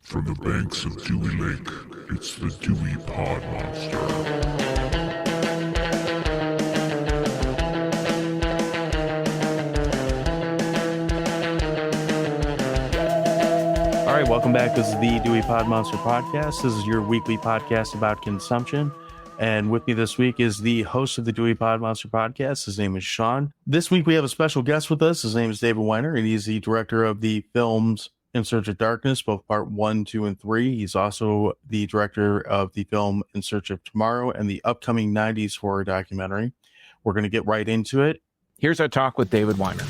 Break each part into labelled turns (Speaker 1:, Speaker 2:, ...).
Speaker 1: From the banks of Dewey Lake, it's the Dewey Pod Monster.
Speaker 2: All right, welcome back. This is the Dewey Pod Monster podcast. This is your weekly podcast about consumption. And with me this week is the host of the Dewey Pod Monster podcast. His name is Sean. This week we have a special guest with us. His name is David Weiner, and he's the director of the films In Search of Darkness, both part 1, 2, and 3. He's also the director of the film In Search of Tomorrow and the upcoming 90s horror documentary. We're going to get right into it.
Speaker 3: Here's our talk with David Weiner.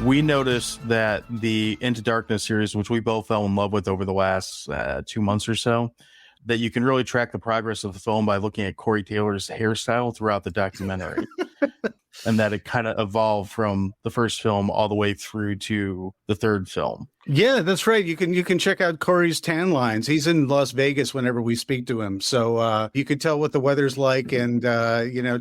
Speaker 2: We noticed that the Into Darkness series, which we both fell in love with over the last 2 months or so, that you can really track the progress of the film by looking at Corey Taylor's hairstyle throughout the documentary. And that it kind of evolved from the first film all the way through to the third film.
Speaker 4: Yeah, that's right. You can check out Corey's tan lines. He's in Las Vegas whenever we speak to him. So you could tell what the weather's like and,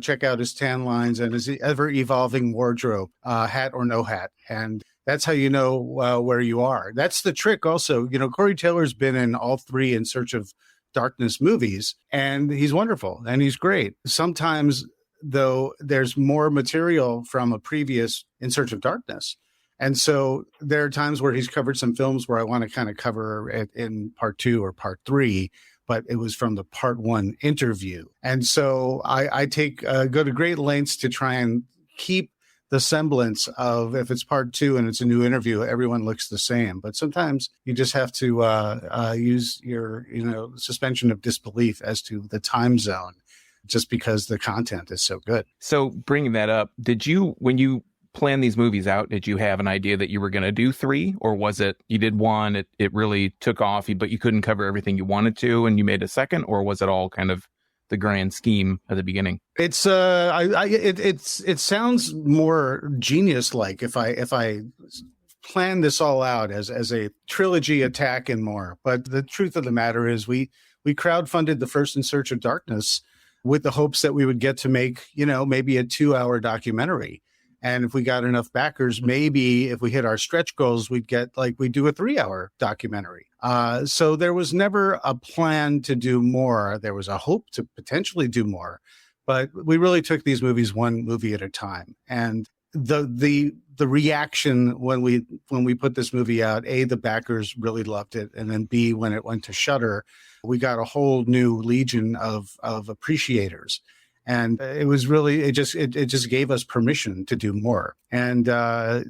Speaker 4: check out his tan lines and his ever-evolving wardrobe, hat or no hat. And that's how you know where you are. That's the trick also. You know, Corey Taylor's been in all three In Search of Darkness movies, and he's wonderful and he's great. Sometimes, though, there's more material from a previous In Search of Darkness. And so there are times where he's covered some films where I want to kind of cover it in part 2 or part 3, but it was from the part 1 interview. And so I go to great lengths to try and keep the semblance of, if it's part 2 and it's a new interview, everyone looks the same. But sometimes you just have to use your, suspension of disbelief as to the time zone, just because the content is so good.
Speaker 3: So bringing that up, when you plan these movies out, did you have an idea that you were going to do 3, or was it you did 1, it really took off, but you couldn't cover everything you wanted to, and you made a second, or was it all kind of the grand scheme at the beginning?
Speaker 4: It's it sounds more genius-like if I plan this all out as a trilogy attack and more. But the truth of the matter is we crowdfunded the first In Search of Darkness with the hopes that we would get to make, maybe a 2-hour documentary. And if we got enough backers, maybe if we hit our stretch goals, we'd do a 3-hour documentary. So there was never a plan to do more. There was a hope to potentially do more, but we really took these movies one movie at a time. And the reaction when we put this movie out, A, the backers really loved it. And then B, when it went to Shudder, we got a whole new legion of appreciators. And it was really, it just gave us permission to do more. And, a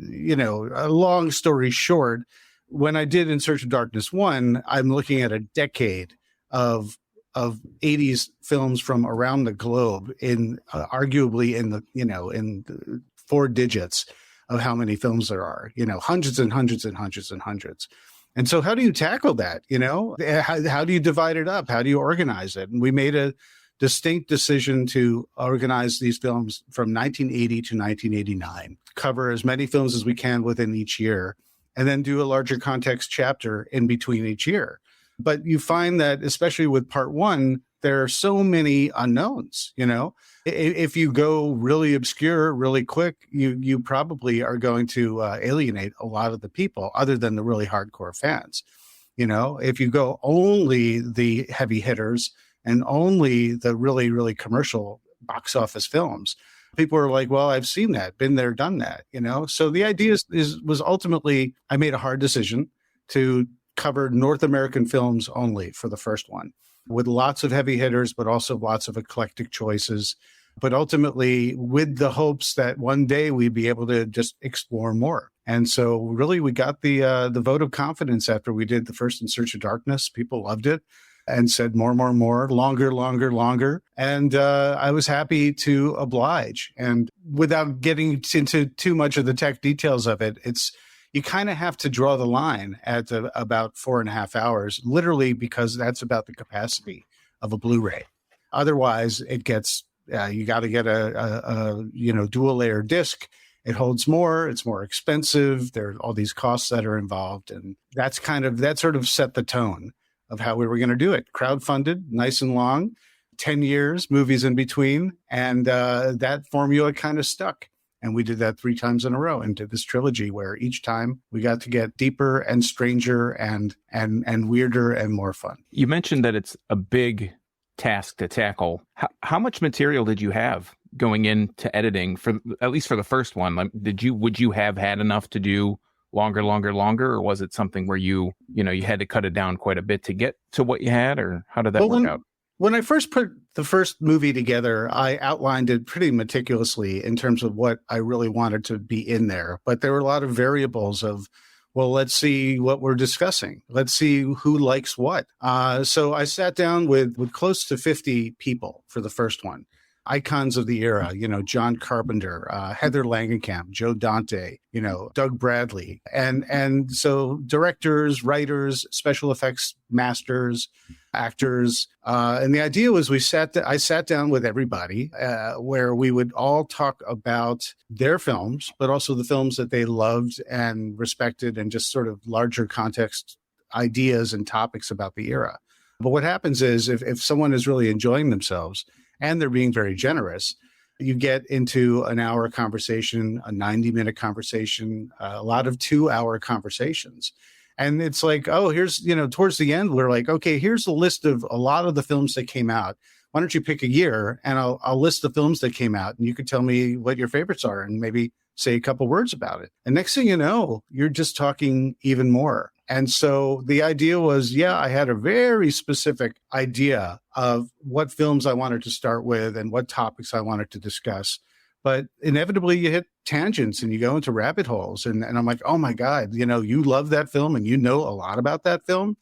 Speaker 4: long story short, when I did In Search of Darkness 1, I'm looking at a decade of 80s films from around the globe arguably in the 4 digits of how many films there are, hundreds and hundreds and hundreds and hundreds. And so how do you tackle that? How do you divide it up? How do you organize it? And we made a distinct decision to organize these films from 1980 to 1989, cover as many films as we can within each year, and then do a larger context chapter in between each year. But you find that, especially with part 1, there are so many unknowns. If you go really obscure, really quick, you probably are going to alienate a lot of the people other than the really hardcore fans. If you go only the heavy hitters and only the really, really commercial box office films, people are like, well, I've seen that, been there, done that, So the idea was ultimately, I made a hard decision to cover North American films only for the first one, with lots of heavy hitters, but also lots of eclectic choices. But ultimately, with the hopes that one day we'd be able to just explore more. And so really, we got the vote of confidence after we did the first In Search of Darkness. People loved it and said more, longer, longer, longer. And I was happy to oblige. And without getting into too much of the tech details of it, you kind of have to draw the line at about 4.5 hours, literally, because that's about the capacity of a Blu-ray. Otherwise, it gets, you got to get a dual layer disc. It holds more, it's more expensive. There are all these costs that are involved. And that sort of set the tone of how we were going to do it. Crowdfunded, nice and long, 10 years, movies in between. And that formula kind of stuck. And we did that 3 times in a row and did this trilogy where each time we got to get deeper and stranger and weirder and more fun.
Speaker 3: You mentioned that it's a big task to tackle. How much material did you have going into editing for, at least for the first one? Like, would you have had enough to do longer, or was it something where you had to cut it down quite a bit to get to what you had, or how did that work out?
Speaker 4: When I first put the first movie together, I outlined it pretty meticulously in terms of what I really wanted to be in there. But there were a lot of variables of, well, let's see what we're discussing. Let's see who likes what. So I sat down with close to 50 people for the first one. Icons of the era, John Carpenter, Heather Langenkamp, Joe Dante, Doug Bradley. And so directors, writers, special effects masters, actors. And the idea was I sat down with everybody where we would all talk about their films, but also the films that they loved and respected and just sort of larger context ideas and topics about the era. But what happens is if someone is really enjoying themselves, and they're being very generous, you get into an hour conversation, a 90-minute conversation, a lot of 2-hour conversations. And it's like, oh, here's, towards the end, we're like, okay, here's a list of a lot of the films that came out. Why don't you pick a year and I'll list the films that came out and you can tell me what your favorites are and maybe say a couple words about it. And next thing you know, you're just talking even more. And so the idea was, I had a very specific idea of what films I wanted to start with and what topics I wanted to discuss. But inevitably you hit tangents and you go into rabbit holes. And I'm like, oh my God, you love that film and you know a lot about that film.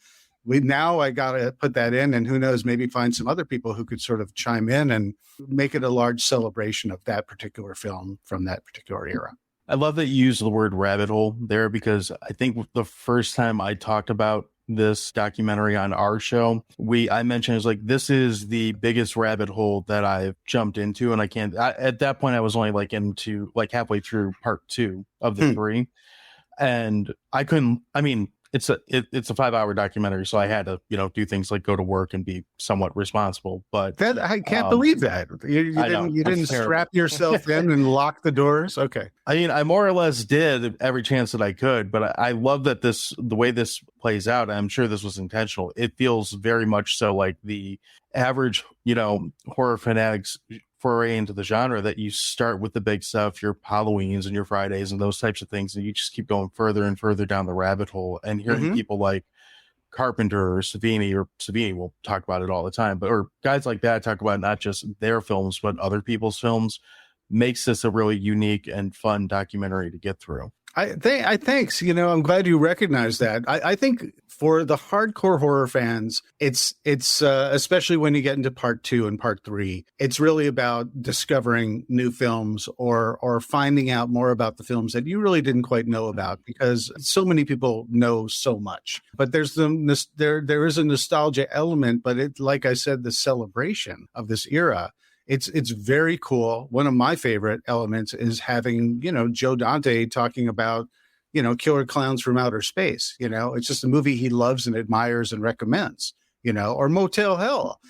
Speaker 4: Now I got to put that in, and who knows, maybe find some other people who could sort of chime in and make it a large celebration of that particular film from that particular era.
Speaker 2: I love that you use the word rabbit hole there, because I think the first time I talked about this documentary on our show, I mentioned, it's like, this is the biggest rabbit hole that I've jumped into. And at that point, I was only into halfway through part 2 of the 3. And it's a 5-hour documentary, so I had to, do things like go to work and be somewhat responsible. But
Speaker 4: that I can't believe that you didn't strap yourself in and lock the doors. Okay,
Speaker 2: I more or less did every chance that I could. But I love that the way this plays out. I'm sure this was intentional. It feels very much so like the average, horror fanatics foray into the genre, that you start with the big stuff, your Halloweens and your Fridays and those types of things, and you just keep going further and further down the rabbit hole. And hearing people like Carpenter or Savini will talk about it all the time, or guys like that talk about not just their films but other people's films, makes this a really unique and fun documentary to get through.
Speaker 4: Thanks. I'm glad you recognize that. I think for the hardcore horror fans, it's especially when you get into part 2 and part 3, it's really about discovering new films or finding out more about the films that you really didn't quite know about, because so many people know so much. But there is a nostalgia element, but like I said, the celebration of this era. It's very cool. One of my favorite elements is having, Joe Dante talking about, Killer Clowns from Outer Space. It's just a movie he loves and admires and recommends, or Motel Hell,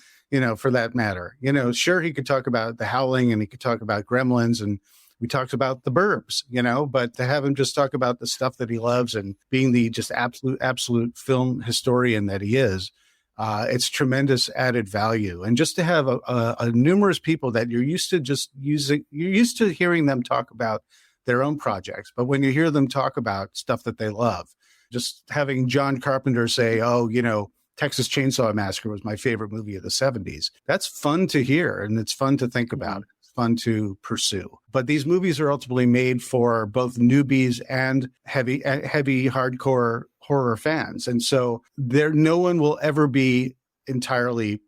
Speaker 4: for that matter. Sure, he could talk about The Howling and he could talk about Gremlins, and we talked about The Burbs, but to have him just talk about the stuff that he loves and being the just absolute film historian that he is, it's tremendous added value. And just to have a numerous people that you're used to hearing them talk about their own projects. But when you hear them talk about stuff that they love, just having John Carpenter say, Texas Chainsaw Massacre was my favorite movie of the 70s. That's fun to hear. And it's fun to think about. It's fun to pursue. But these movies are ultimately made for both newbies and heavy hardcore horror fans. And so no one will ever be entirely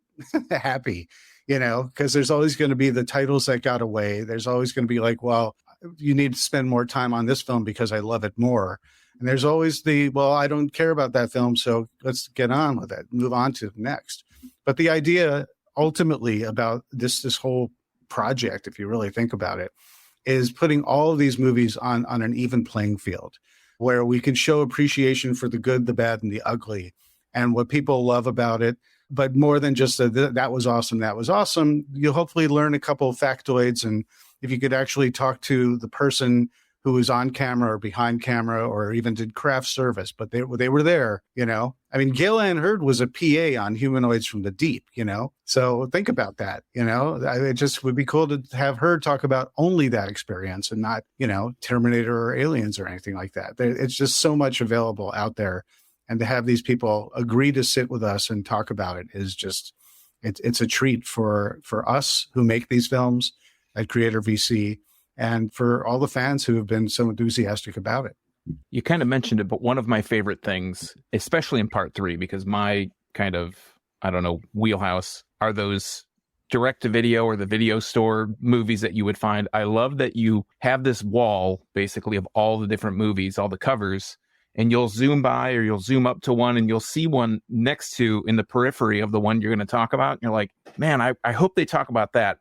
Speaker 4: happy, because there's always going to be the titles that got away. There's always going to be like, well, you need to spend more time on this film because I love it more. And there's always I don't care about that film, so let's get on with it, move on to the next. But the idea ultimately about this whole project, if you really think about it, is putting all of these movies on an even playing field, where we can show appreciation for the good, the bad, and the ugly, and what people love about it, but more than just that was awesome, that was awesome. You'll hopefully learn a couple of factoids, and if you could actually talk to the person who was on camera or behind camera or even did craft service, but they were there, you know. I mean, Gail Ann Hurd was a PA on Humanoids from the Deep, you know. So think about that, you know. It just would be cool to have her talk about only that experience and not, you know, Terminator or Aliens or anything like that. It's just so much available out there. And to have these people agree to sit with us and talk about it is just, it's a treat for us who make these films at Creator VC, and for all the fans who have been so enthusiastic about it.
Speaker 3: You kind of mentioned it, but one of my favorite things, especially in part 3, because my kind of, I don't know, wheelhouse are those direct to video or the video store movies that you would find. I love that you have this wall basically of all the different movies, all the covers, and you'll zoom by or you'll zoom up to one and you'll see one next to in the periphery of the one you're going to talk about. And you're like, man, I hope they talk about that.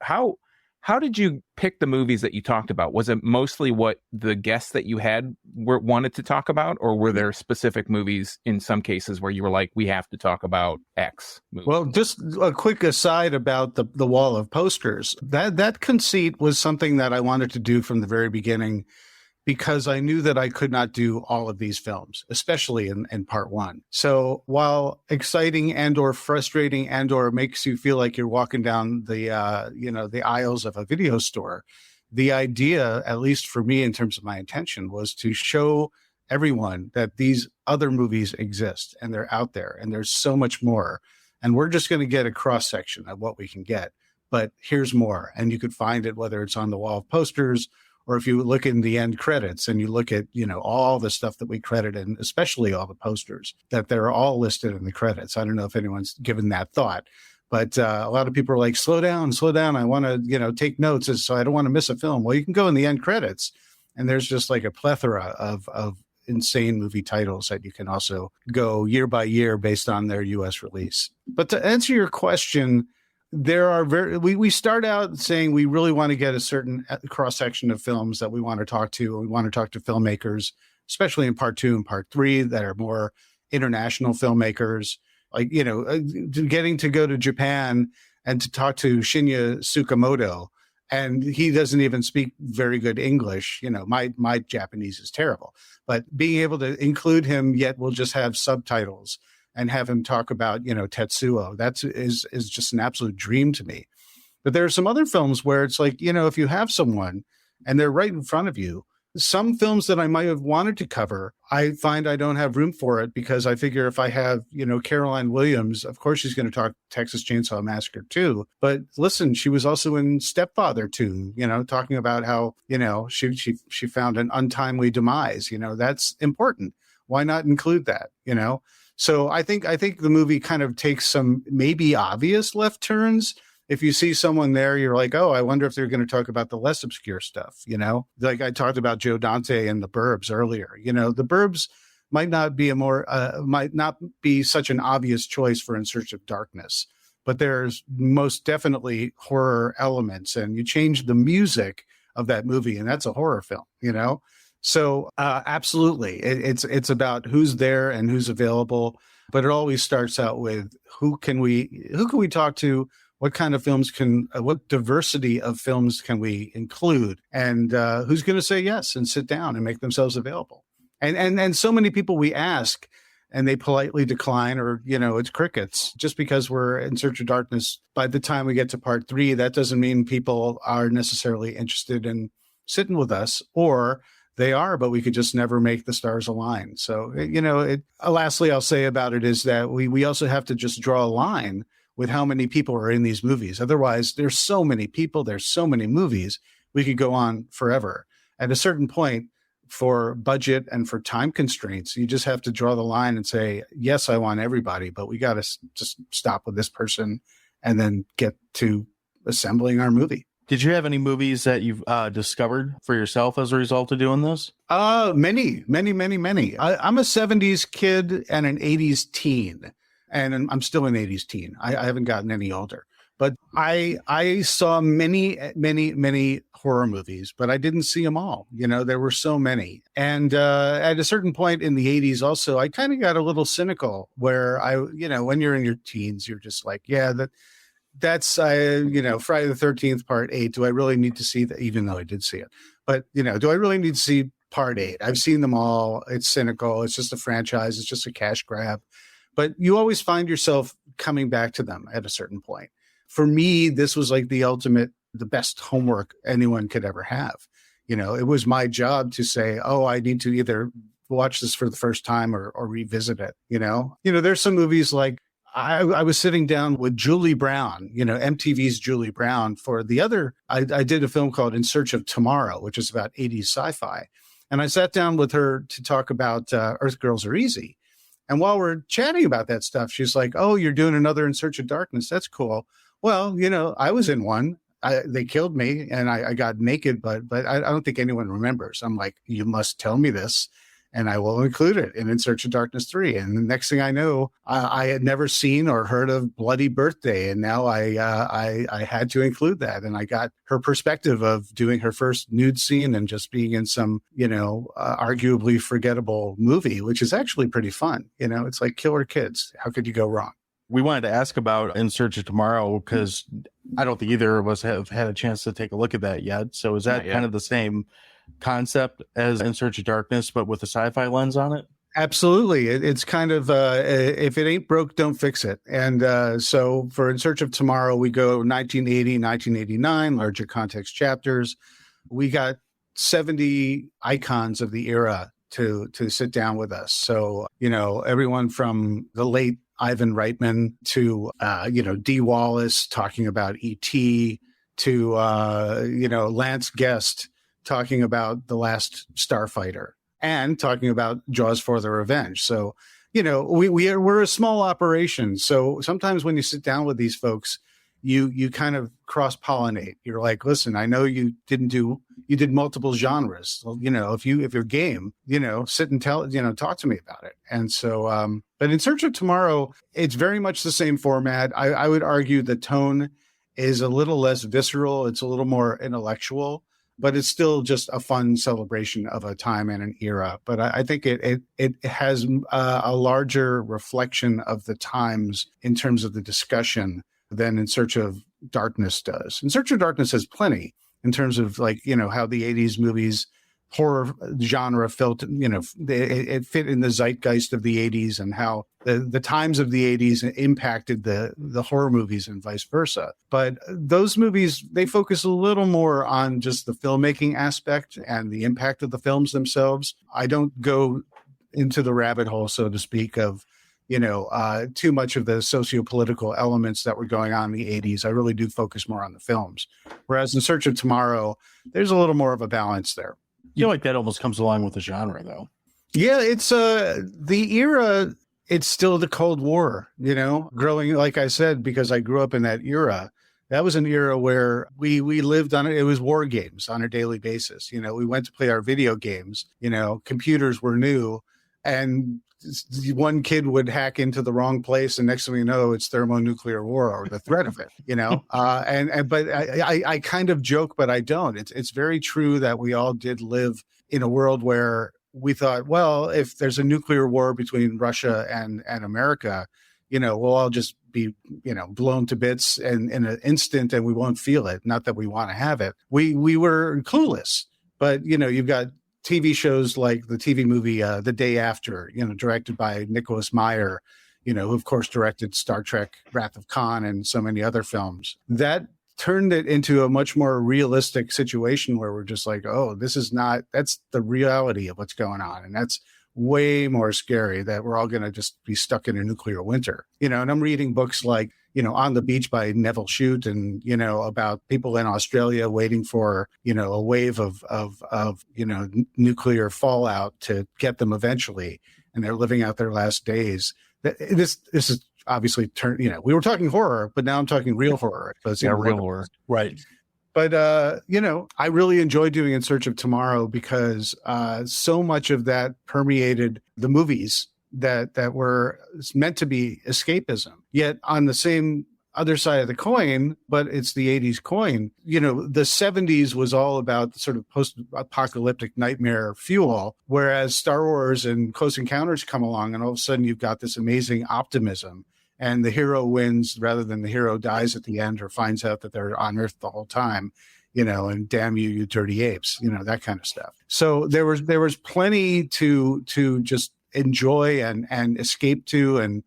Speaker 3: How did you pick the movies that you talked about? Was it mostly what the guests that you had wanted to talk about, or were there specific movies in some cases where you were like, we have to talk about X movie?
Speaker 4: Well, just a quick aside about the wall of posters. That conceit was something that I wanted to do from the very beginning, because I knew that I could not do all of these films, especially in part 1. So while exciting and or frustrating and or makes you feel like you're walking down the aisles of a video store, the idea, at least for me in terms of my intention, was to show everyone that these other movies exist and they're out there and there's so much more. And we're just going to get a cross section of what we can get. But here's more. And you could find it, whether it's on the wall of posters, or if you look in the end credits and you look at, you know, all the stuff that we credit, and especially all the posters, that they're all listed in the credits. I don't know if anyone's given that thought, but a lot of people are like, slow down. I want to, you know, take notes, so I don't want to miss a film. Well, you can go in the end credits and there's just like a plethora of insane movie titles that you can also go year by year based on their US release. But to answer your question, there are we start out saying we really want to get a certain cross section of films that we want to talk to. We want to talk to filmmakers, especially in part 2 and part 3, that are more international filmmakers, like, you know, getting to go to Japan and to talk to Shinya Tsukamoto. And he doesn't even speak very good English. You know, my Japanese is terrible, but being able to include him, yet we'll just have subtitles and have him talk about, you know, Tetsuo. That is just an absolute dream to me. But there are some other films where it's like, you know, if you have someone and they're right in front of you, some films that I might have wanted to cover, I find I don't have room for it, because I figure if I have, you know, Caroline Williams, of course she's going to talk Texas Chainsaw Massacre 2. But listen, she was also in Stepfather 2, you know, talking about how, you know, she found an untimely demise. You know, that's important. Why not include that, you know? So I think the movie kind of takes some maybe obvious left turns. If you see someone there, you're like, oh, I wonder if they're going to talk about the less obscure stuff, you know? Like I talked about Joe Dante and The Burbs earlier. You know, The Burbs might not be such an obvious choice for In Search of Darkness, but there's most definitely horror elements, and you change the music of that movie, and that's a horror film, you know? So absolutely, it's about who's there and who's available, but it always starts out with who can we talk to, what kind of films what diversity of films can we include, and who's going to say yes and sit down and make themselves available. And so many people we ask and they politely decline, or, you know, it's crickets. Just because we're In Search of Darkness, by the time we get to part 3, that doesn't mean people are necessarily interested in sitting with us, or they are, but we could just never make the stars align. So, you know, lastly, I'll say about it is that we also have to just draw a line with how many people are in these movies. Otherwise, there's so many people, there's so many movies, we could go on forever. At a certain point, for budget and for time constraints, you just have to draw the line and say, yes, I want everybody, but we got to just stop with this person and then get to assembling our movie.
Speaker 2: Did you have any movies that you've discovered for yourself as a result of doing this?
Speaker 4: Many. I'm a 70s kid and an 80s teen, and I'm still an 80s teen. I haven't gotten any older. But I saw many horror movies, but I didn't see them all. There were so many. And at a certain point in the 80s also, I kind of got a little cynical where when you're in your teens, you're just like, yeah, that's Friday the 13th part 8. Do I really need to see that? Even though I did see it. But, do I really need to see part 8? I've seen them all. It's cynical. It's just a franchise. It's just a cash grab. But you always find yourself coming back to them at a certain point. For me, this was like the best homework anyone could ever have. It was my job to say, oh, I need to either watch this for the first time or revisit it. There's some movies like I was sitting down with Julie Brown, MTV's Julie Brown for the other. I did a film called In Search of Tomorrow, which is about 80s sci-fi. And I sat down with her to talk about Earth Girls Are Easy. And while we're chatting about that stuff, she's like, oh, you're doing another In Search of Darkness. That's cool. Well, I was in one. They killed me and I got naked, but I don't think anyone remembers. I'm like, you must tell me this and I will include it in Search of Darkness 3. And the next thing I know, I had never seen or heard of Bloody Birthday. And now I had to include that. And I got her perspective of doing her first nude scene and just being in some, arguably forgettable movie, which is actually pretty fun. It's like Killer Kids. How could you go wrong?
Speaker 2: We wanted to ask about In Search of Tomorrow because I don't think either of us have had a chance to take a look at that yet. So is that kind of the same concept as In Search of Darkness, but with a sci-fi lens on it?
Speaker 4: Absolutely. It's kind of, if it ain't broke, don't fix it. And so for In Search of Tomorrow, we go 1980, 1989, larger context chapters. We got 70 icons of the era to sit down with us. So, everyone from the late Ivan Reitman to, Dee Wallace talking about E.T. to, Lance Guest talking about The Last Starfighter and talking about Jaws for the Revenge. So, we're a small operation. So sometimes when you sit down with these folks, you kind of cross-pollinate. You're like, listen, I know you did multiple genres. Well, if you're game, sit and talk to me about it. And so, but In Search of Tomorrow, it's very much the same format. I would argue the tone is a little less visceral. It's a little more intellectual, but it's still just a fun celebration of a time and an era. But I think it has a larger reflection of the times in terms of the discussion than In Search of Darkness does. In Search of Darkness has plenty in terms of how the 80s movies horror genre felt, it fit in the zeitgeist of the 80s and how the times of the 80s impacted the horror movies and vice versa. But those movies, they focus a little more on just the filmmaking aspect and the impact of the films themselves. I don't go into the rabbit hole, so to speak, of too much of the socio-political elements that were going on in the 80s. I really do focus more on the films. Whereas In Search of Tomorrow, there's a little more of a balance there.
Speaker 2: I feel like that almost comes along with the genre, though.
Speaker 4: Yeah, it's the era. It's still the Cold War, growing, like I said, because I grew up in that era. That was an era where we lived on it. It was war games on a daily basis. We went to play our video games. Computers were new, and one kid would hack into the wrong place, and next thing you know, it's thermonuclear war or the threat of it, but I kind of joke, but I don't. It's very true that we all did live in a world where we thought, well, if there's a nuclear war between Russia and America, we'll all just be, blown to bits in an instant and we won't feel it. Not that we want to have it. We were clueless, but you've got TV shows like the TV movie The Day After, directed by Nicholas Meyer, who of course directed Star Trek, Wrath of Khan, and so many other films. That turned it into a much more realistic situation where we're just like, oh, that's the reality of what's going on. And that's way more scary that we're all going to just be stuck in a nuclear winter, and I'm reading books like, On the Beach by Neville Shute and, about people in Australia waiting for, a wave of nuclear fallout to get them eventually. And they're living out their last days. This is obviously we were talking horror, but now I'm talking real horror. So it's
Speaker 2: real horror. Right.
Speaker 4: But, I really enjoy doing In Search of Tomorrow because so much of that permeated the movies that were meant to be escapism. Yet on the same other side of the coin, but it's the 80s coin. You know, the 70s was all about sort of post-apocalyptic nightmare fuel, whereas Star Wars and Close Encounters come along, and all of a sudden you've got this amazing optimism, and the hero wins rather than the hero dies at the end or finds out that they're on Earth the whole time, you know, and damn you, you dirty apes, you know, that kind of stuff. So there was plenty to just enjoy and escape to. And,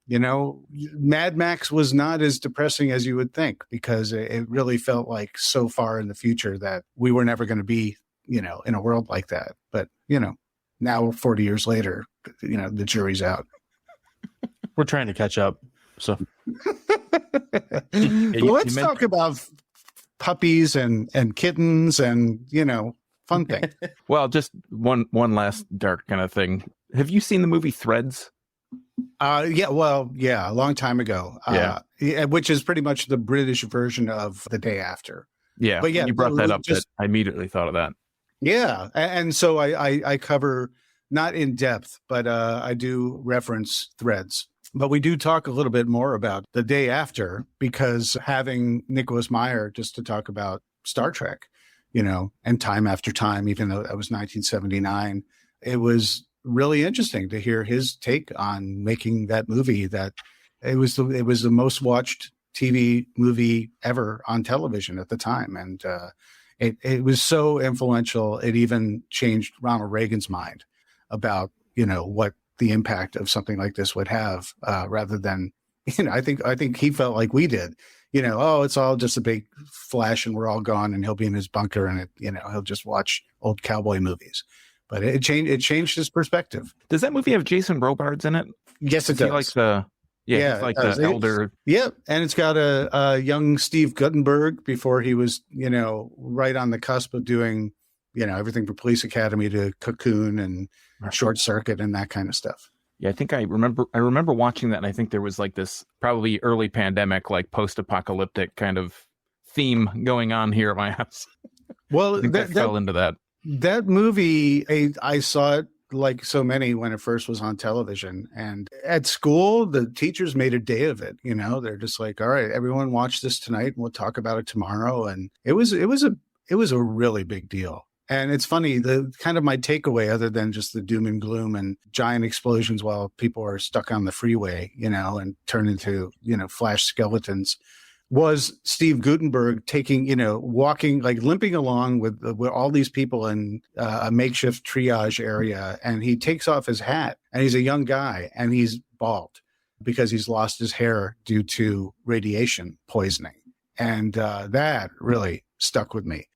Speaker 4: you know, Mad Max was not as depressing as you would think, because it really felt like so far in the future that we were never going to be, you know, in a world like that. But, you know, now 40 years later, you know, the jury's out.
Speaker 2: We're trying to catch up. So
Speaker 4: let's talk about puppies and kittens and, you know, fun thing.
Speaker 3: Well, just one last dark kind of thing. Have you seen the movie Threads?
Speaker 4: Yeah, a long time ago. Which is pretty much the British version of The Day After.
Speaker 3: Yeah,
Speaker 4: but yeah,
Speaker 3: you brought that up. I immediately thought of that.
Speaker 4: Yeah, and so I cover, not in depth, but I do reference Threads. But we do talk a little bit more about The Day After, because having Nicholas Meyer just to talk about Star Trek, you know, and Time After Time, even though that was 1979, it was really interesting to hear his take on making that movie. That it was the most watched TV movie ever on television at the time, and it was so influential. It even changed Ronald Reagan's mind about, you know, what the impact of something like this would have, rather than, you know, I think he felt like we did, you know, oh, it's all just a big flash and we're all gone and he'll be in his bunker and you know, he'll just watch old cowboy movies. But it changed his perspective.
Speaker 3: Does that movie have Jason Robards in it?
Speaker 4: Yes, it does.
Speaker 3: Like he's like the elder.
Speaker 4: Yep. And it's got a young Steve Guttenberg before he was, you know, right on the cusp of doing, you know, everything from Police Academy to Cocoon and Short Circuit and that kind of stuff.
Speaker 3: Yeah, I think I remember watching that, and I think there was like this probably early pandemic, like post-apocalyptic kind of theme going on here at my house.
Speaker 4: Well,
Speaker 3: that fell into that.
Speaker 4: That movie, I saw it like so many when it first was on television, and at school, the teachers made a day of it. You know, they're just like, all right, everyone watch this tonight and we'll talk about it tomorrow. And it was a really big deal. And it's funny, the kind of my takeaway, other than just the doom and gloom and giant explosions while people are stuck on the freeway, you know, and turn into, you know, flash skeletons, was Steve Guttenberg taking, you know, walking, like limping along with all these people in a makeshift triage area. And he takes off his hat, and he's a young guy and he's bald because he's lost his hair due to radiation poisoning. And that really stuck with me.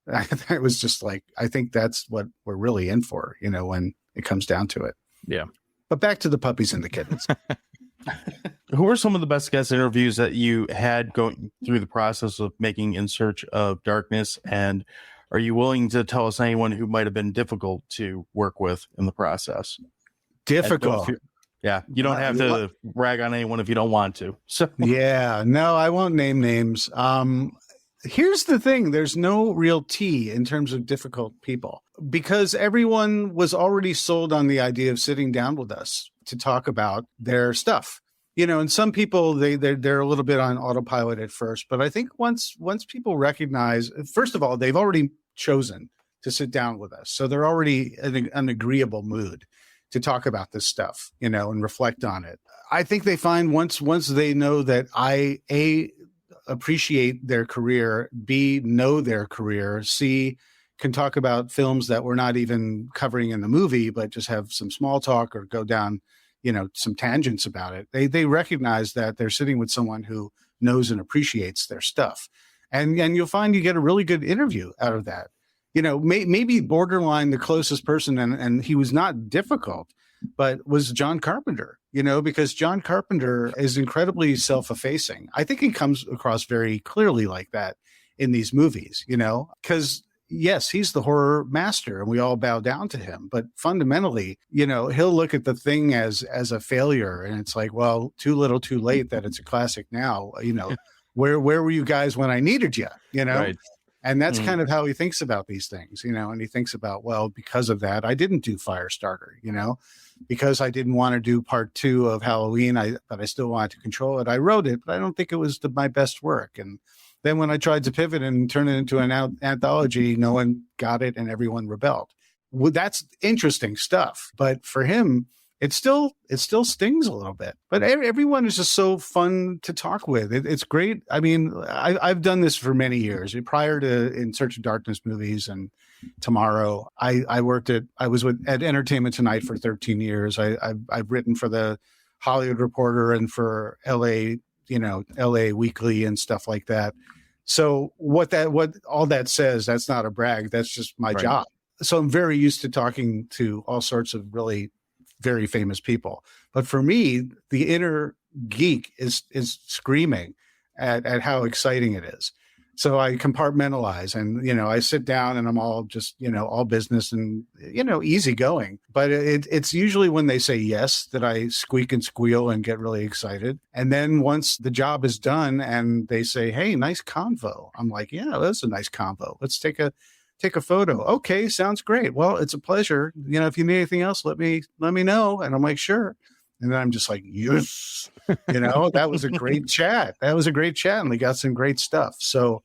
Speaker 4: It was just like, I think that's what we're really in for, you know, when it comes down to it.
Speaker 3: Yeah.
Speaker 4: But back to the puppies and the kittens.
Speaker 2: Who are some of the best guest interviews that you had going through the process of making In Search of Darkness? And are you willing to tell us anyone who might have been difficult to work with in the process?
Speaker 4: Difficult.
Speaker 2: Yeah, you don't have to rag on anyone if you don't want to. So
Speaker 4: yeah, no, I won't name names. Here's the thing. There's no real tea in terms of difficult people, because everyone was already sold on the idea of sitting down with us to talk about their stuff. You know, and some people, they're a little bit on autopilot at first, but I think once people recognize, first of all, they've already chosen to sit down with us. So they're already in an agreeable mood to talk about this stuff, you know, and reflect on it. I think they find once they know that I, A, appreciate their career, B, know their career, C, can talk about films that we're not even covering in the movie, but just have some small talk or go down, you know, some tangents about it. They recognize that they're sitting with someone who knows and appreciates their stuff. And you'll find you get a really good interview out of that. You know, maybe borderline the closest person, and he was not difficult, but was John Carpenter, you know, because John Carpenter is incredibly self-effacing. I think he comes across very clearly like that in these movies, you know, because yes, he's the horror master and we all bow down to him. But fundamentally, you know, he'll look at the thing as a failure. And it's like, well, too little, too late that it's a classic now. You know, where were you guys when I needed you? You know, right. And that's kind of how he thinks about these things, and he thinks about, well, because of that, I didn't do Firestarter, because I didn't want to do part 2 of Halloween, but I still wanted to control it. I wrote it, but I don't think it was my best work. And then when I tried to pivot and turn it into an anthology, no one got it and everyone rebelled. Well, that's interesting stuff. But for him, it still stings a little bit. But everyone is just so fun to talk with. It's great. I mean, I've done this for many years. Prior to In Search of Darkness movies and Tomorrow, I was at Entertainment Tonight for 13 years. I've written for the Hollywood Reporter and for LA Weekly and stuff like that. So what all that says, that's not a brag. That's just my job. So I'm very used to talking to all sorts of really very famous people. But for me, the inner geek is screaming at how exciting it is. So I compartmentalize and, I sit down and I'm all just, all business and, easygoing. But it's usually when they say yes that I squeak and squeal and get really excited. And then once the job is done and they say, hey, nice convo, I'm like, yeah, that's a nice convo. Let's take a photo. Okay, sounds great. Well, it's a pleasure. If you need anything else, let me know. And I'm like, sure. And then I'm just like, yes, that was a great chat. And we got some great stuff. So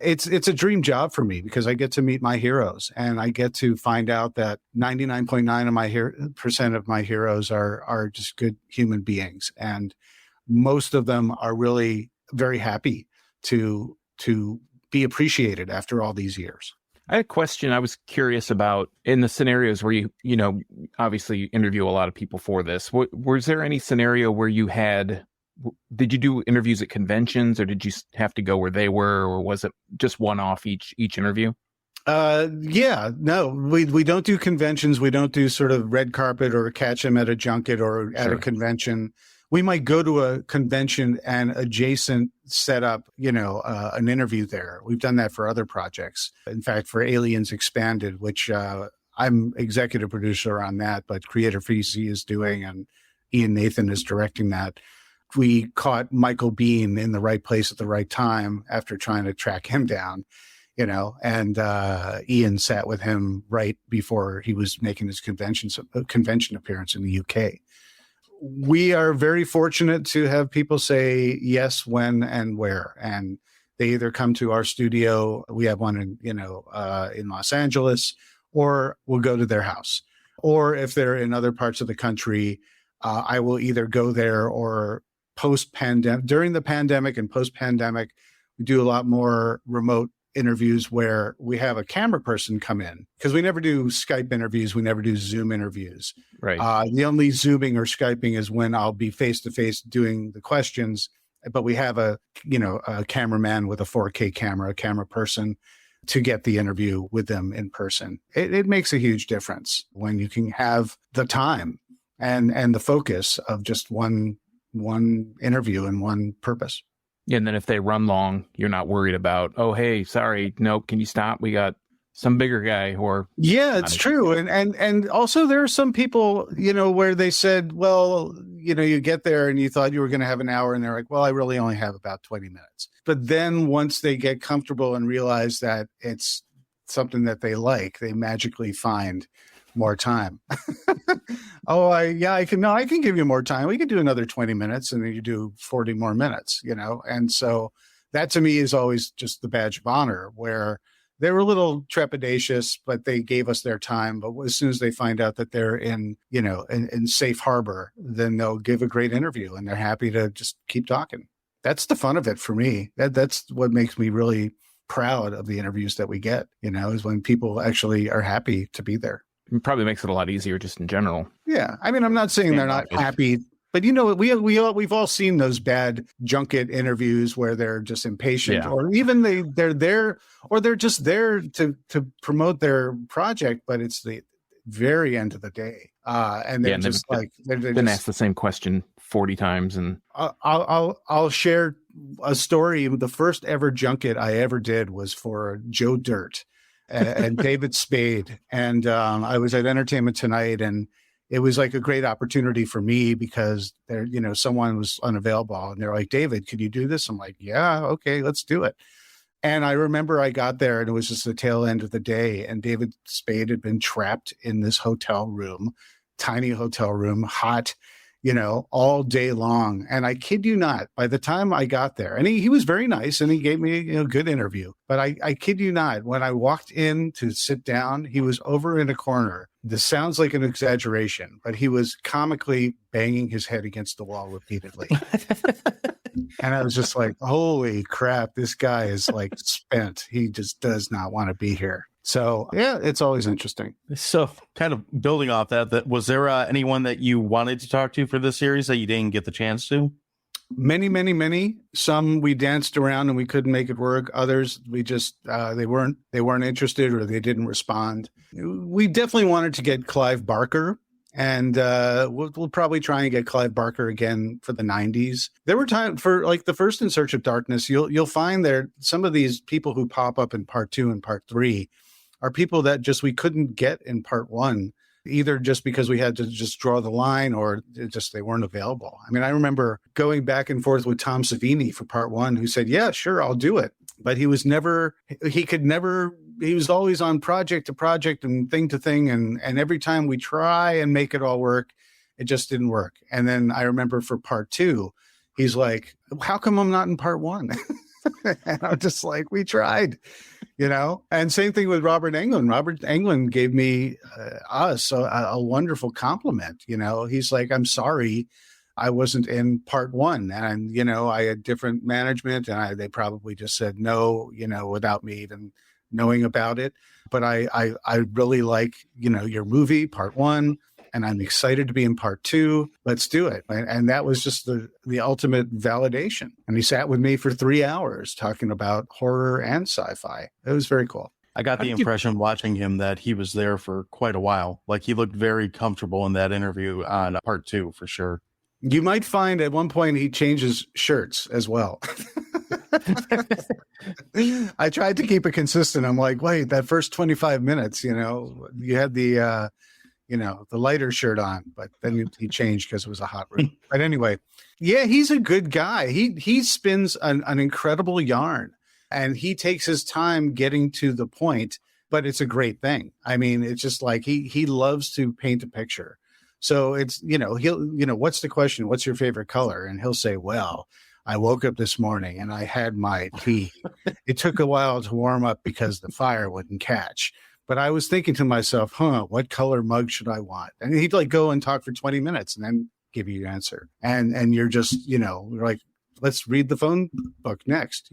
Speaker 4: it's a dream job for me because I get to meet my heroes and I get to find out that 99.9% of my heroes are just good human beings. And most of them are really very happy to be appreciated after all these years.
Speaker 3: I had a question I was curious about in the scenarios where you obviously you interview a lot of people for this. Was there any scenario where did you do interviews at conventions or did you have to go where they were or was it just one off each interview?
Speaker 4: Yeah, no, we don't do conventions. We don't do sort of red carpet or catch them at a junket or at a convention. We might go to a convention and adjacent set up, an interview there. We've done that for other projects. In fact, for Aliens Expanded, which I'm executive producer on that, but Creator VC is doing and Ian Nathan is directing that. We caught Michael Biehn in the right place at the right time after trying to track him down, and Ian sat with him right before he was making his convention appearance in the UK. We are very fortunate to have people say yes, when, and where. And they either come to our studio. We have one in Los Angeles, or we'll go to their house. Or if they're in other parts of the country, I will either go there or post-pandemic. During the pandemic and post-pandemic, we do a lot more remote interviews where we have a camera person come in because we never do Skype interviews. We never do Zoom interviews.
Speaker 3: Right.
Speaker 4: The only Zooming or Skyping is when I'll be face-to-face doing the questions, but we have a cameraman with a 4K camera, a camera person to get the interview with them in person. It makes a huge difference when you can have the time and the focus of just one interview and one purpose.
Speaker 3: Yeah, and then if they run long, you're not worried about, oh, hey, sorry, no, can you stop? We got some bigger guy or... Yeah,
Speaker 4: it's true. And also there are some people, where they said, well, you get there and you thought you were going to have an hour and they're like, well, I really only have about 20 minutes. But then once they get comfortable and realize that it's something that they like, they magically find more time. I can give you more time. We can do another 20 minutes and then you do 40 more minutes, And so that to me is always just the badge of honor where they were a little trepidatious, but they gave us their time. But as soon as they find out that they're in safe harbor, then they'll give a great interview and they're happy to just keep talking. That's the fun of it for me. That's what makes me really proud of the interviews that we get, is when people actually are happy to be there.
Speaker 3: It probably makes it a lot easier just in general.
Speaker 4: Yeah. I mean, I'm not saying they're not happy, but we've all seen those bad junket interviews where they're just impatient or even they're there or they're just there to promote their project, but it's the very end of the day. And they're just
Speaker 3: then ask the same question 40 times. And
Speaker 4: I'll share a story. The first ever junket I ever did was for Joe Dirt and David Spade. And I was at Entertainment Tonight, and it was like a great opportunity for me because there, someone was unavailable and they're like, David, could you do this? I'm like, yeah, okay, let's do it. And I remember I got there and it was just the tail end of the day. And David Spade had been trapped in this hotel room, tiny hotel room, hot, all day long. And I kid you not, by the time I got there, and he was very nice and he gave me a good interview. But I kid you not, when I walked in to sit down, he was over in a corner. This sounds like an exaggeration, but he was comically banging his head against the wall repeatedly. And I was just like, holy crap, this guy is like spent. He just does not want to be here. So, yeah, it's always interesting.
Speaker 2: So kind of building off that was there anyone that you wanted to talk to for this series that you didn't get the chance to?
Speaker 4: Many, many, many. Some we danced around and we couldn't make it work. Others we just they weren't interested or they didn't respond. We definitely wanted to get Clive Barker, and we'll probably try and get Clive Barker again for the 90s. There were times for like the first In Search of Darkness. You'll find there some of these people who pop up in part 2 and part 3 are people that just we couldn't get in part 1. Either just because we had to just draw the line or just they weren't available. I mean, I remember going back and forth with Tom Savini for part 1, who said, yeah, sure, I'll do it. But he was always on project to project and thing to thing. And every time we try and make it all work, it just didn't work. And then I remember for part 2, he's like, how come I'm not in part 1? And I'm just like, we tried, and same thing with Robert Englund. Robert Englund gave me a wonderful compliment. He's like, I'm sorry, I wasn't in part 1. And, I had different management and they probably just said no, without me even knowing about it. But I really like, your movie, part 1. And I'm excited to be in part 2. Let's do it. And that was just the ultimate validation. And he sat with me for 3 hours talking about horror and sci-fi. It was very cool.
Speaker 2: I got the impression watching him that he was there for quite a while. Like he looked very comfortable in that interview on part 2 for sure.
Speaker 4: You might find at one point he changes shirts as well. I tried to keep it consistent. I'm like, wait, that first 25 minutes, you had the lighter shirt on, but then he changed because it was a hot room. But anyway, yeah, he's a good guy. He spins an incredible yarn and he takes his time getting to the point, but it's a great thing. I mean, it's just like he loves to paint a picture. So it's, what's the question? What's your favorite color? And he'll say, well, I woke up this morning and I had my tea. It took a while to warm up because the fire wouldn't catch. But I was thinking to myself, what color mug should I want? And he'd like go and talk for 20 minutes and then give you your answer. And you're just, like, let's read the phone book next.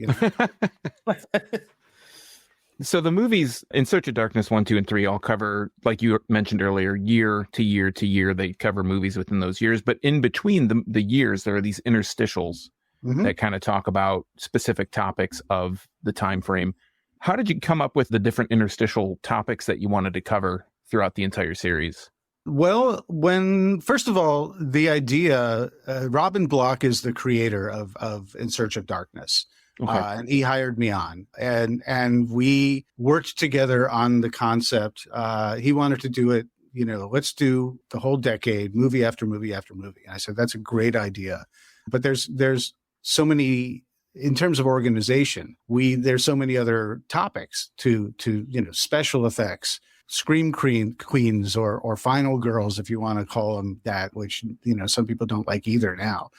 Speaker 3: So the movies In Search of Darkness 1, 2, and 3 all cover, like you mentioned earlier, year to year to year. They cover movies within those years. But in between the years, there are these interstitials that kind of talk about specific topics of the time frame. How did you come up with the different interstitial topics that you wanted to cover throughout the entire series?
Speaker 4: Well, first of all, the idea, Robin Block is the creator of In Search of Darkness. Okay. And he hired me on and we worked together on the concept. He wanted to do it, let's do the whole decade, movie after movie after movie. And I said, that's a great idea. But there's so many, in terms of organization, there's so many other topics to special effects, scream queens or final girls, if you want to call them that, which, some people don't like either now.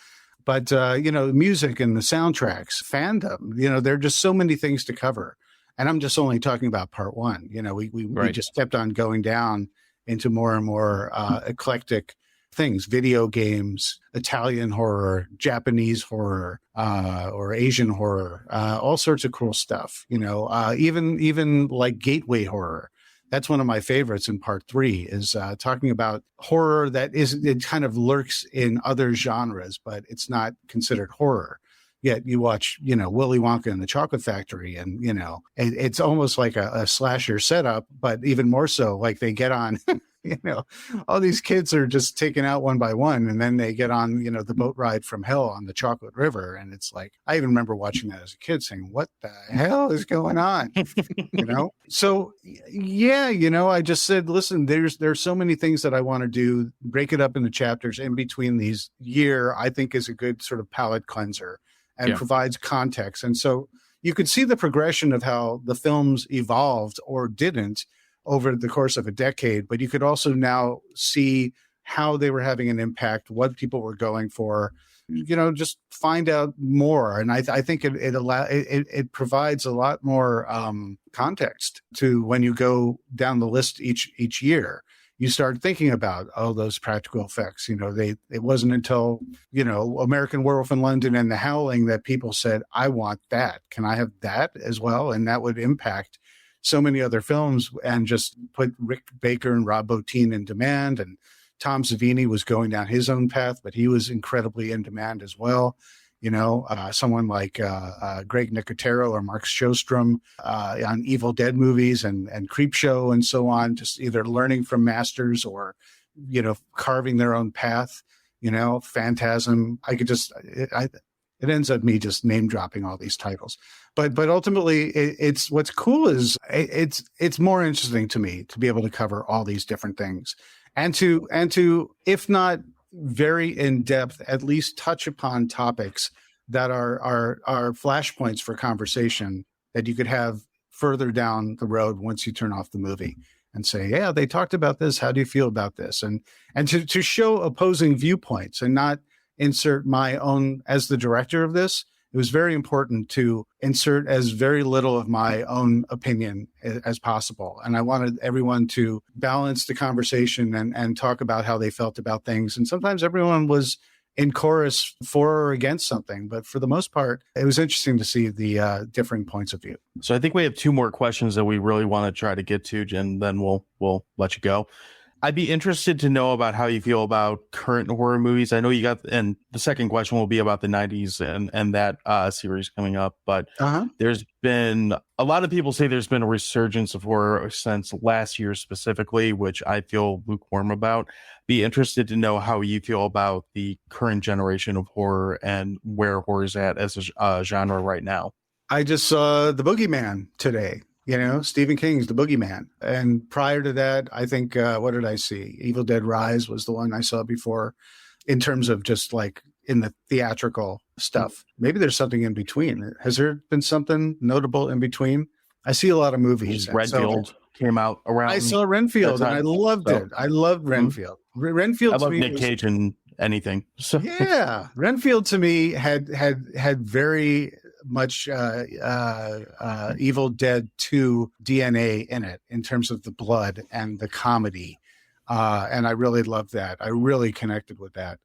Speaker 4: But, music and the soundtracks, fandom, there are just so many things to cover. And I'm just only talking about part 1. We just kept on going down into more and more eclectic things, video games, Italian horror, Japanese horror, or Asian horror, all sorts of cool stuff, even like gateway horror. That's one of my favorites in part 3 is talking about horror it kind of lurks in other genres, but it's not considered horror. Yet you watch, Willy Wonka and the Chocolate Factory and, it's almost like a slasher setup, but even more so, like they get on, all these kids are just taken out one by one. And then they get on, the boat ride from hell on the Chocolate River. And it's like, I even remember watching that as a kid saying, what the hell is going on? So yeah, I just said, listen, there's so many things that I want to do, break it up into chapters in between these year, I think is a good sort of palate cleanser and provides context. And so, you could see the progression of how the films evolved or didn't over the course of a decade, but you could also now see how they were having an impact, what people were going for, just find out more. And I think it provides a lot more context to when you go down the list each year. You start thinking about those practical effects. It wasn't until, American Werewolf in London and The Howling that people said, I want that. Can I have that as well? And that would impact so many other films and just put Rick Baker and Rob Bottin in demand. And Tom Savini was going down his own path, but he was incredibly in demand as well. Someone like Greg Nicotero or Mark Sjostrom on Evil Dead movies and Creepshow and so on, just either learning from masters or, carving their own path, Phantasm. It ends up me just name dropping all these titles. But ultimately, it's what's cool is it's more interesting to me to be able to cover all these different things and to if not very in depth, at least touch upon topics that are flashpoints for conversation that you could have further down the road once you turn off the movie and say, yeah, they talked about this. How do you feel about this? And to show opposing viewpoints and not insert my own as the director of this. It was very important to insert as very little of my own opinion as possible. And I wanted everyone to balance the conversation and talk about how they felt about things. And sometimes everyone was in chorus for or against something. But for the most part, it was interesting to see the differing points of view.
Speaker 2: So I think we have two more questions that we really want to try to get to, and then we'll let you go. I'd be interested to know about how you feel about current horror movies. I know you got, and the second question will be about the 90s and that series coming up. But there's been, a lot of people say there's been a resurgence of horror since last year specifically, which I feel lukewarm about. Be interested to know how you feel about the current generation of horror and where horror is at as a genre right now.
Speaker 4: I just saw The Boogeyman today. Stephen King's The Boogeyman. And prior to that, I think, what did I see? Evil Dead Rise was the one I saw before in terms of just like in the theatrical stuff. Maybe there's something in between. Has there been something notable in between? I see a lot of movies.
Speaker 2: Renfield came out around.
Speaker 4: I saw Renfield and I loved it. I loved Renfield. Renfield.
Speaker 2: I love Nick Cage and anything. So.
Speaker 4: Yeah. Renfield to me had very much Evil Dead 2 DNA in it in terms of the blood and the comedy. And I really loved that. I really connected with that.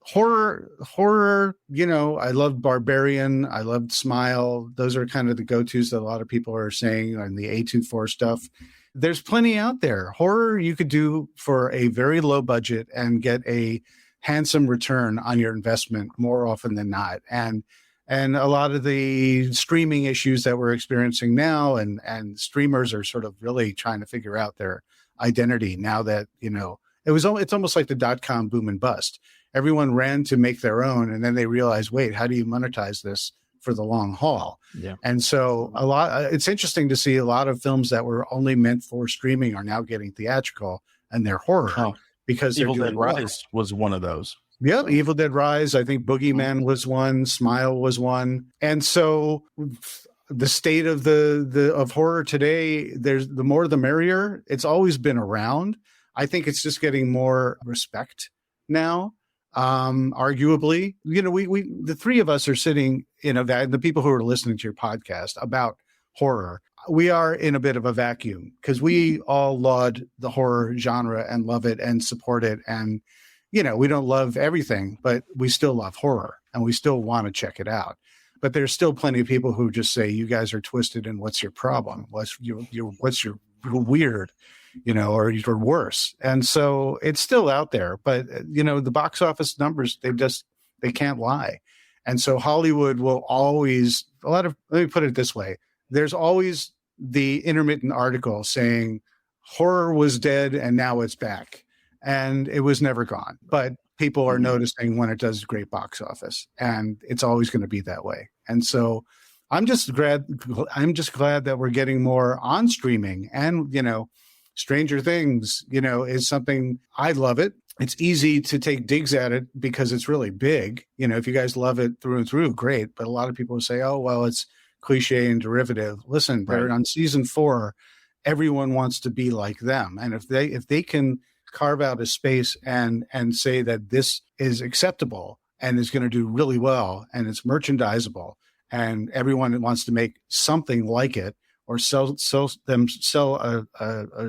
Speaker 4: Horror, I loved Barbarian. I loved Smile. Those are kind of the go-tos that a lot of people are saying and the A24 stuff. There's plenty out there. Horror you could do for a very low budget and get a handsome return on your investment more often than not. And a lot of the streaming issues that we're experiencing now and streamers are sort of really trying to figure out their identity now that, it's almost like the .com boom and bust. Everyone ran to make their own and then they realized, wait, how do you monetize this for the long haul?
Speaker 2: Yeah.
Speaker 4: And so it's interesting to see a lot of films that were only meant for streaming are now getting theatrical and they're horror because
Speaker 2: Evil Dead Rise was one of those.
Speaker 4: Yeah, Evil Dead Rise. I think Boogeyman was one. Smile was one. And so the state of of horror today, there's the more the merrier. It's always been around. I think it's just getting more respect now. Arguably, we the three of us are sitting in the people who are listening to your podcast about horror. We are in a bit of a vacuum because we all laud the horror genre and love it and support it. And we don't love everything, but we still love horror and we still want to check it out. But there's still plenty of people who just say, you guys are twisted and what's your problem? What's your weird, or you're worse. And so it's still out there, but the box office numbers, they can't lie. And so Hollywood will always, let me put it this way. There's always the intermittent article saying horror was dead and now it's back. And it was never gone, but people are noticing when it does great box office, and it's always going to be that way. And so I'm just glad that we're getting more on streaming, and Stranger Things, is something I love it. it's easy to take digs at it because it's really big. If you guys love it through and through, great. But a lot of people say, oh, well, it's cliche and derivative. Listen, they're on season 4. Everyone wants to be like them. And if they can carve out a space and say that this is acceptable and is going to do really well and it's merchandisable and everyone wants to make something like it, or sell a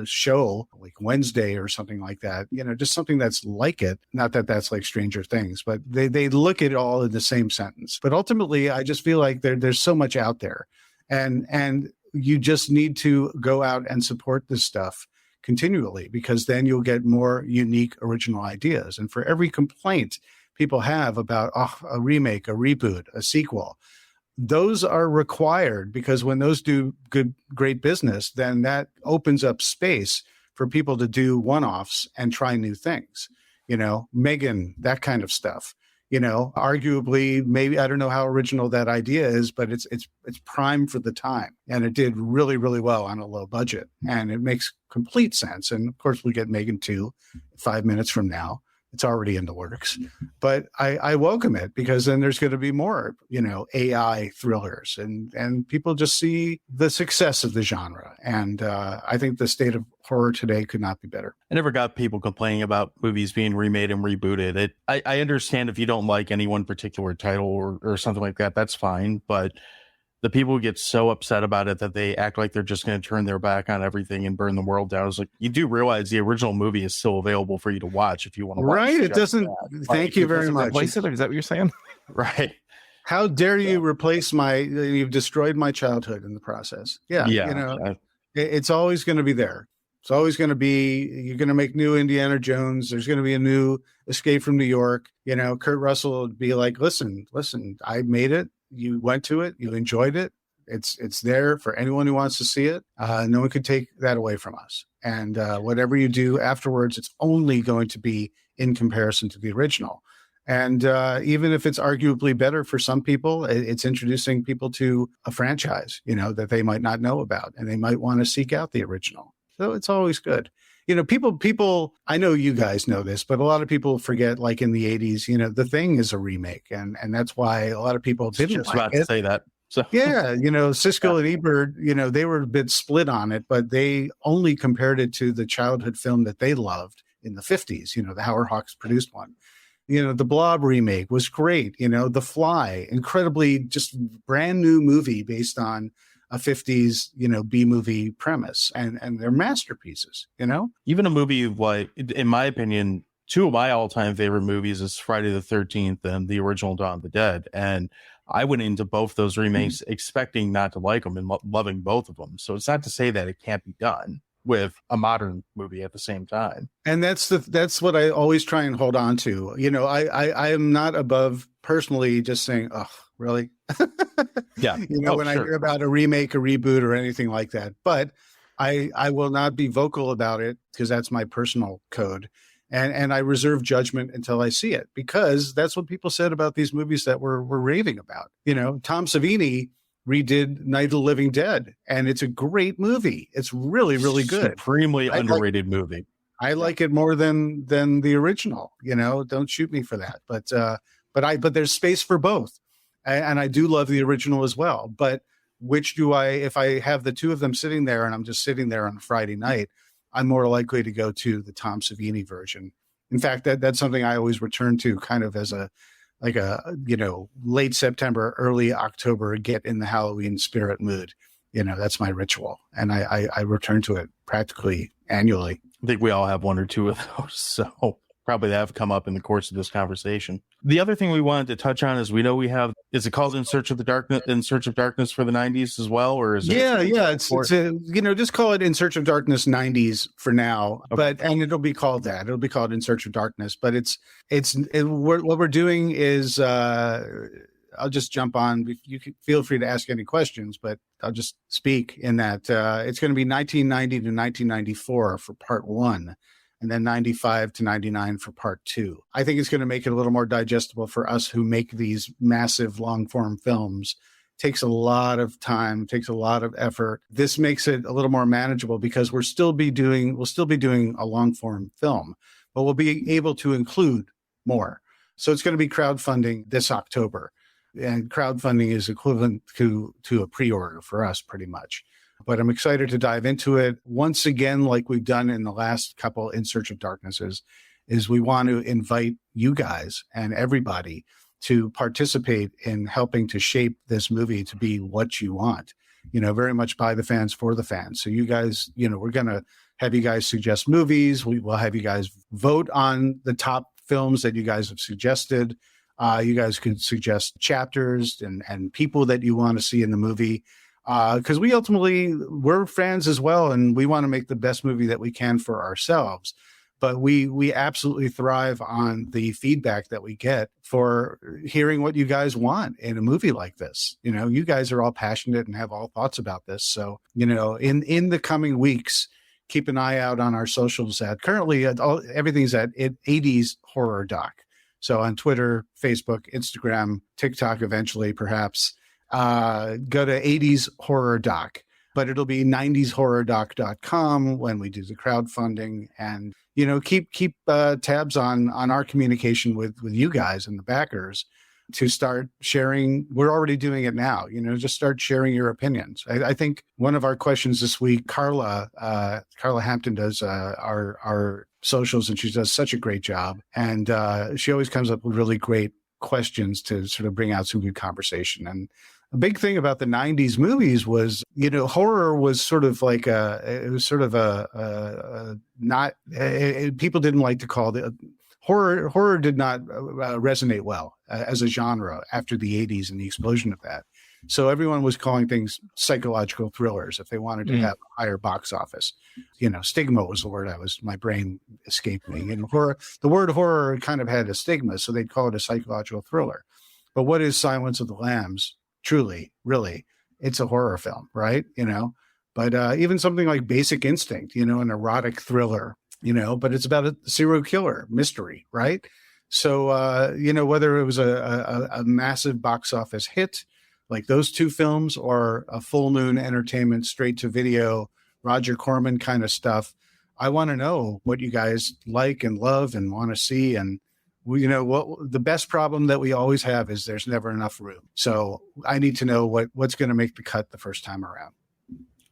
Speaker 4: show like Wednesday or something like that, just something that's like it. Not that that's like Stranger Things, but they look at it all in the same sentence. But ultimately, I just feel like there's so much out there, and you just need to go out and support this stuff continually, because then you'll get more unique, original ideas. And for every complaint people have about a remake, a reboot, a sequel, those are required, because when those do great business, then that opens up space for people to do one-offs and try new things. Megan, that kind of stuff. Arguably, maybe, I don't know how original that idea is, but it's prime for the time, and it did really, really well on a low budget, and it makes complete sense. And of course, we get Megan 2 5 minutes from now. It's already in the works, but I welcome it, because then there's going to be more, AI thrillers, and people just see the success of the genre. And I think the state of horror today could not be better.
Speaker 2: I never got people complaining about movies being remade and rebooted. I understand if you don't like any one particular title or something like that, that's fine. But the people who get so upset about it that they act like they're just going to turn their back on everything and burn the world down. It's like, you do realize the original movie is still available for you to watch if you want to watch it.
Speaker 4: Right. It doesn't. Thank you very much.
Speaker 3: Replace it, or is that what you're saying?
Speaker 2: Right.
Speaker 4: How dare you replace you've destroyed my childhood in the process. Yeah. It's always going to be there. It's always going to be, you're going to make new Indiana Jones. There's going to be a new Escape from New York. Kurt Russell would be like, listen, I made it. You went to it. You enjoyed it. It's there for anyone who wants to see it. No one could take that away from us. And whatever you do afterwards, it's only going to be in comparison to the original. And even if it's arguably better for some people, it's introducing people to a franchise, that they might not know about, and they might want to seek out the original. So it's always good. People, I know you guys know this, but a lot of people forget, like in the 80s, The Thing is a remake. And that's why a lot of people didn't
Speaker 2: just
Speaker 4: like
Speaker 2: about
Speaker 4: it.
Speaker 2: to say that. So
Speaker 4: Yeah, Siskel and Ebert, they were a bit split on it, but they only compared it to the childhood film that they loved in the 50s, the Howard Hawks produced one. The Blob remake was great. The Fly, incredibly just brand new movie based on a 50s, B movie premise, and they're masterpieces,
Speaker 2: Even a movie like, in my opinion, two of my all-time favorite movies is Friday the 13th and the original Dawn of the Dead. And I went into both those remakes expecting not to like them and loving both of them. So it's not to say that it can't be done with a modern movie at the same time.
Speaker 4: And that's what I always try and hold on to. I am not above personally just saying, oh, really?
Speaker 2: Yeah.
Speaker 4: When I hear about a remake, a reboot, or anything like that. But I will not be vocal about it, because that's my personal code. And I reserve judgment until I see it, because that's what people said about these movies that we're raving about. Tom Savini redid Night of the Living Dead, and it's a great movie. It's really, really good.
Speaker 2: Supremely underrated movie.
Speaker 4: I like it more than the original. Don't shoot me for that. But there's space for both, and I do love the original as well. But which do I? If I have the two of them sitting there, and I'm just sitting there on a Friday night, I'm more likely to go to the Tom Savini version. In fact, that's something I always return to, kind of as a late September, early October, get in the Halloween spirit mood. That's my ritual, and I return to it practically annually.
Speaker 2: I think we all have one or two of those, so probably have come up in the course of this conversation. The other thing we wanted to touch on is, we know we have, is it called In Search of Darkness for the 90s as well, or is it? Yeah.
Speaker 4: It's just call it In Search of Darkness 90s for now,
Speaker 2: Okay.
Speaker 4: and it'll be called that. It'll be called In Search of Darkness, but what we're doing is, I'll just jump on. You can feel free to ask any questions, but I'll just speak in that it's going to be 1990 to 1994 for part 1. And then 95 to 99 for part 2. I think it's going to make it a little more digestible for us who make these massive long form films. Takes a lot of time, takes a lot of effort. This makes it a little more manageable, because we'll still be doing a long form film, but we'll be able to include more. So it's going to be crowdfunding this October. And crowdfunding is equivalent to a pre-order for us pretty much. But I'm excited to dive into it. Once again, like we've done in the last couple In Search of Darknesses, is we want to invite you guys and everybody to participate in helping to shape this movie to be what you want. Very much by the fans, for the fans. So you guys, we're going to have you guys suggest movies. We will have you guys vote on the top films that you guys have suggested. You guys can suggest chapters and people that you want to see in the movie. Because we're fans as well, and we want to make the best movie that we can for ourselves. But we absolutely thrive on the feedback that we get for hearing what you guys want in a movie like this. You guys are all passionate and have all thoughts about this. So, in the coming weeks, keep an eye out on our socials. Currently, everything's at 80s Horror Doc. So on Twitter, Facebook, Instagram, TikTok, eventually, perhaps, go to 80s Horror Doc. But it'll be 90shorrordoc.com when we do the crowdfunding, and keep tabs on our communication with you guys and the backers to start sharing. We're already doing it now. Just start sharing your opinions. I think one of our questions this week, Carla Hampton does our socials, and she does such a great job. And she always comes up with really great questions to sort of bring out some good conversation. And a big thing about the 90s movies was, horror was sort of like people didn't like to call it horror did not resonate well as a genre after the 80s and the explosion of that. So everyone was calling things psychological thrillers if they wanted to have a higher box office. Stigma was the word my brain escaped me. And the word horror kind of had a stigma, so they'd call it a psychological thriller. But what is Silence of the Lambs? Truly, really, it's a horror film, right? But even something like Basic Instinct, an erotic thriller, but it's about a serial killer mystery, right? So, whether it was a massive box office hit like those two films or a full moon entertainment, straight to video, Roger Corman kind of stuff, I want to know what you guys like and love and want to see. And what the best problem that we always have is there's never enough room. So I need to know what's going to make the cut the first time around.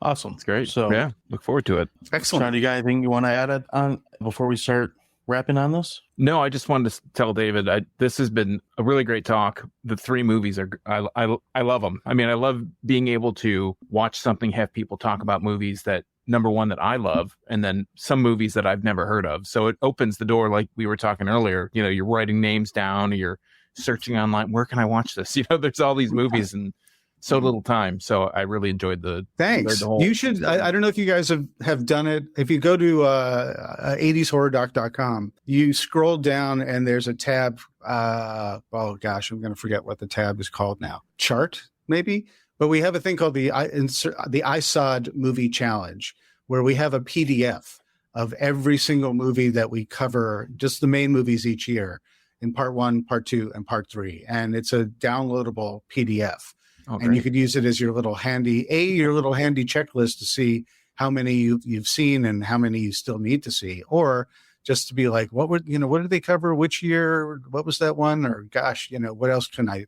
Speaker 2: Awesome.
Speaker 3: It's great.
Speaker 2: So
Speaker 3: yeah, look forward to it.
Speaker 4: Excellent.
Speaker 2: Sean, do you got anything you want to add on before we start wrapping on this?
Speaker 3: No, I just wanted to tell David, this has been a really great talk. The three movies I love them. I mean, I love being able to watch something, have people talk about movies that, number one, that I love, and then some movies that I've never heard of. So it opens the door, like we were talking earlier, you're writing names down, or you're searching online, where can I watch this? There's all these movies and so little time. So I really enjoyed
Speaker 4: Thanks. You should, I don't know if you guys have done it. If you go to 80shorrordoc.com, you scroll down and there's a tab. Oh gosh, I'm going to forget what the tab is called now. Chart, maybe? But we have a thing called the ISOD Movie Challenge, where we have a PDF of every single movie that we cover, just the main movies each year, in part 1, part 2, and part 3. And it's a downloadable PDF.
Speaker 3: Oh,
Speaker 4: and you could use it as your little handy checklist to see how many you've seen and how many you still need to see, or just to be like, what did they cover? Which year? What was that one? Or gosh, what else can I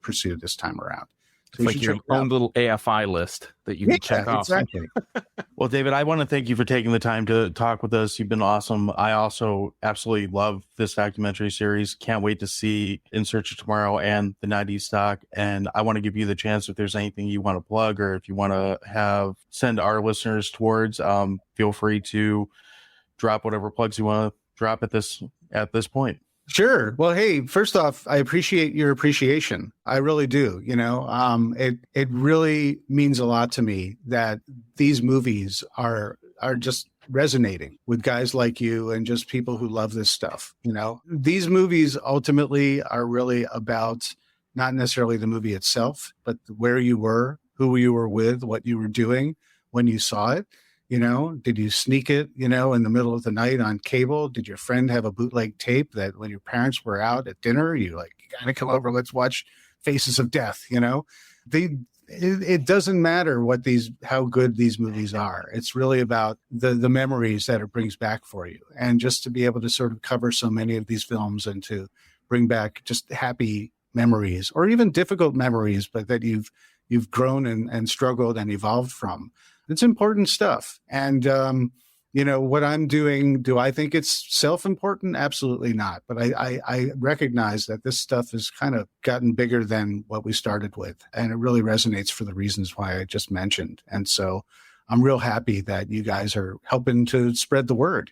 Speaker 4: pursue this time around? So
Speaker 3: it's like your own little AFI list that you can check off.
Speaker 4: Exactly.
Speaker 2: Well, David, I want to thank you for taking the time to talk with us. You've been awesome. I also absolutely love this documentary series. Can't wait to see In Search of Tomorrow and the 90s doc. And I want to give you the chance, if there's anything you want to plug, or if you want to send our listeners towards, feel free to drop whatever plugs you want to drop at this point.
Speaker 4: Sure. Well, hey, first off, I appreciate your appreciation. I really do. It really means a lot to me that these movies are just resonating with guys like you and just people who love this stuff. These movies ultimately are really about not necessarily the movie itself, but where you were, who you were with, what you were doing when you saw it. Did you sneak it, in the middle of the night on cable? Did your friend have a bootleg tape that when your parents were out at dinner, you got to come over, let's watch Faces of Death, it doesn't matter how good these movies are. It's really about the memories that it brings back for you. And just to be able to sort of cover so many of these films and to bring back just happy memories or even difficult memories, but that you've grown and struggled and evolved from. It's important stuff. And, what I'm doing, do I think it's self-important? Absolutely not. But I recognize that this stuff has kind of gotten bigger than what we started with. And it really resonates for the reasons why I just mentioned. And so I'm real happy that you guys are helping to spread the word,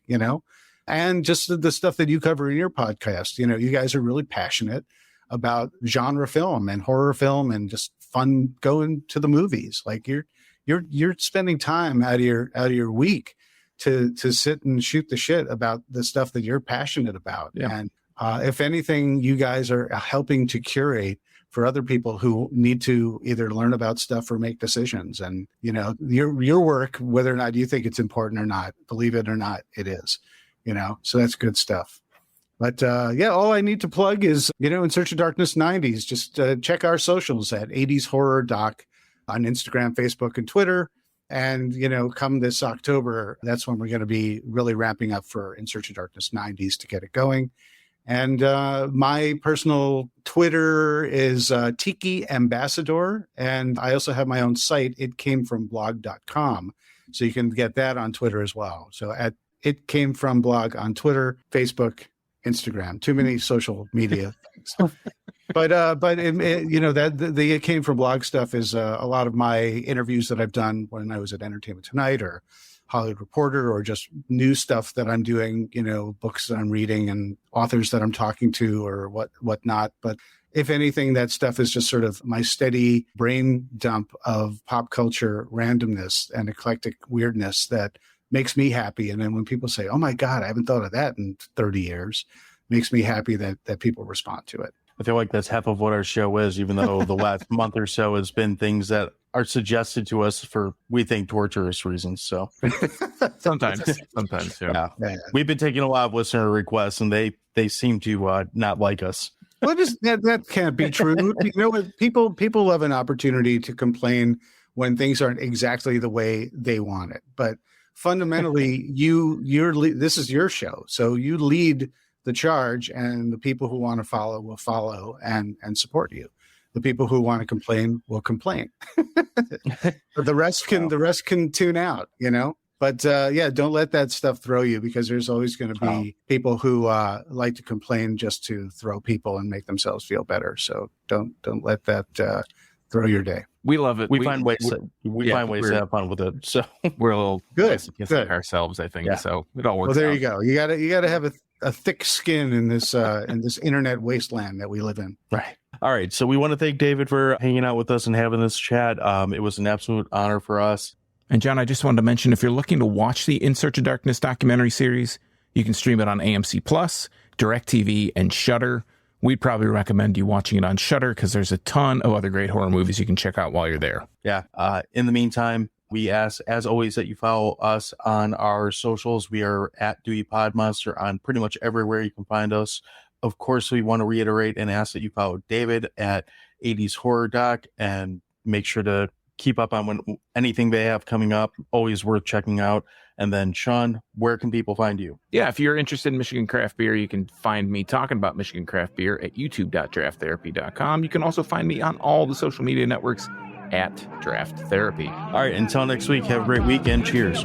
Speaker 4: and just the stuff that you cover in your podcast. You guys are really passionate about genre film and horror film and just fun going to the movies. Like you're spending time out of your week to sit and shoot the shit about the stuff that you're passionate about. Yeah. And if anything, you guys are helping to curate for other people who need to either learn about stuff or make decisions. And, your work, whether or not you think it's important or not, believe it or not, it is, so that's good stuff. But all I need to plug is, In Search of Darkness 90s, just check our socials at 80s Horror Doc on Instagram, Facebook, and Twitter. And, come this October, that's when we're going to be really ramping up for In Search of Darkness 90s to get it going. And my personal Twitter is Tiki Ambassador. And I also have my own site, itcamefromblog.com. So you can get that on Twitter as well. So at It Came From Blog on Twitter, Facebook, Instagram. Too many social media things. But the It Came From Blog stuff is a lot of my interviews that I've done when I was at Entertainment Tonight or Hollywood Reporter, or just new stuff that I'm doing, books that I'm reading and authors that I'm talking to or whatnot. But if anything, that stuff is just sort of my steady brain dump of pop culture randomness and eclectic weirdness that makes me happy. And then when people say, oh my God, I haven't thought of that in 30 years, makes me happy that people respond to it.
Speaker 2: I feel like that's half of what our show is, even though the last month or so has been things that are suggested to us for, we think, torturous reasons. So
Speaker 3: sometimes, yeah.
Speaker 2: We've been taking a lot of listener requests, and they seem to not like us.
Speaker 4: Well, that can't be true. What? People love an opportunity to complain when things aren't exactly the way they want it. But fundamentally, this is your show, so you lead the charge, and the people who want to follow will follow and support you. The people who want to complain will complain. the rest can tune out, But don't let that stuff throw you, because there's always going to be people who like to complain just to throw people and make themselves feel better. So don't let that throw your day.
Speaker 3: We love it.
Speaker 2: We find ways to have fun with it. So
Speaker 3: we're a little
Speaker 4: good
Speaker 3: ourselves, I think. Yeah. So it all works.
Speaker 4: Well, there you go. You got to have a thick skin in this internet wasteland that we live in.
Speaker 2: Right. All right. So we want to thank David for hanging out with us and having this chat. It was an absolute honor for us.
Speaker 3: And John, I just wanted to mention, if you're looking to watch the In Search of Darkness documentary series, you can stream it on AMC Plus, DirecTV, and Shudder. We'd probably recommend you watching it on Shudder because there's a ton of other great horror movies you can check out while you're there.
Speaker 2: Yeah. In the meantime, we ask, as always, that you follow us on our socials. We are at Dewey Podmonster on pretty much everywhere you can find us. Of course, we want to reiterate and ask that you follow David at 80s Horror Doc, and make sure to keep up on anything they have coming up. Always worth checking out. And then, Sean, where can people find you?
Speaker 3: Yeah, if you're interested in Michigan craft beer, you can find me talking about Michigan craft beer at youtube.drafttherapy.com. You can also find me on all the social media networks at Draft Therapy.
Speaker 2: All right, until next week, have a great weekend. Cheers.